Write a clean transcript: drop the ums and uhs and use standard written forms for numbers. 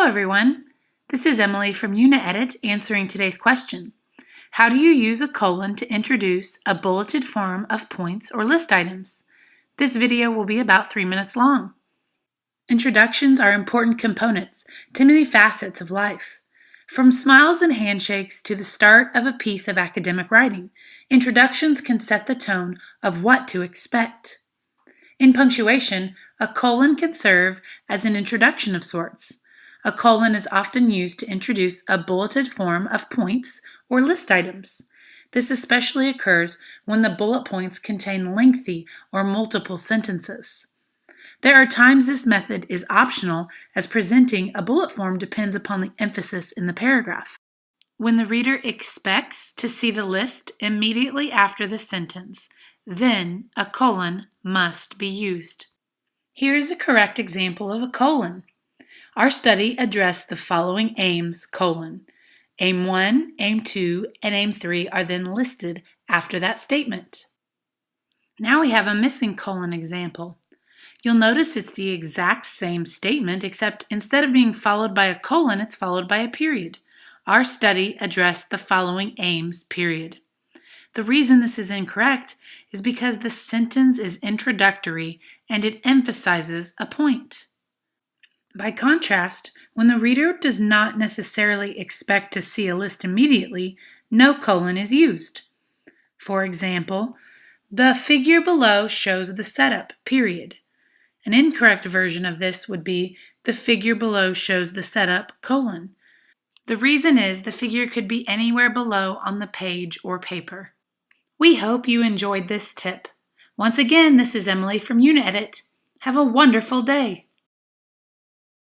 everyone. This is Emily from Uni-edit answering today's question. How do you use a colon to introduce a bulleted form of points or list items? This video will be about 3 minutes long. Introductions are important components to many facets of life. From smiles and handshakes to the start of a piece of academic writing, introductions can set the tone of what to expect. In punctuation, a colon can serve as an introduction of sorts. A colon is often used to introduce a bulleted form of points or list items. This especially occurs when the bullet points contain lengthy or multiple sentences. There are times this method is optional, as presenting a bullet form depends upon the emphasis in the paragraph. When the reader expects to see the list immediately after the sentence, then a colon must be used. Here is a correct example of a colon. Our study addressed the following aims, colon. Aim 1, Aim 2, and Aim 3 are then listed after that statement. Now we have a missing colon example. You'll notice it's the exact same statement, except instead of being followed by a colon, it's followed by a period. Our study addressed the following aims, period. The reason this is incorrect is because the sentence is introductory and it emphasizes a point. By contrast, when the reader does not necessarily expect to see a list immediately, no colon is used. For example, the figure below shows the setup, period. An incorrect version of this would be the figure below shows the setup, colon. The reason is the figure could be anywhere below on the page or paper. We hope you enjoyed this tip. Once again, this is Emily from Uni-edit. Have a wonderful day.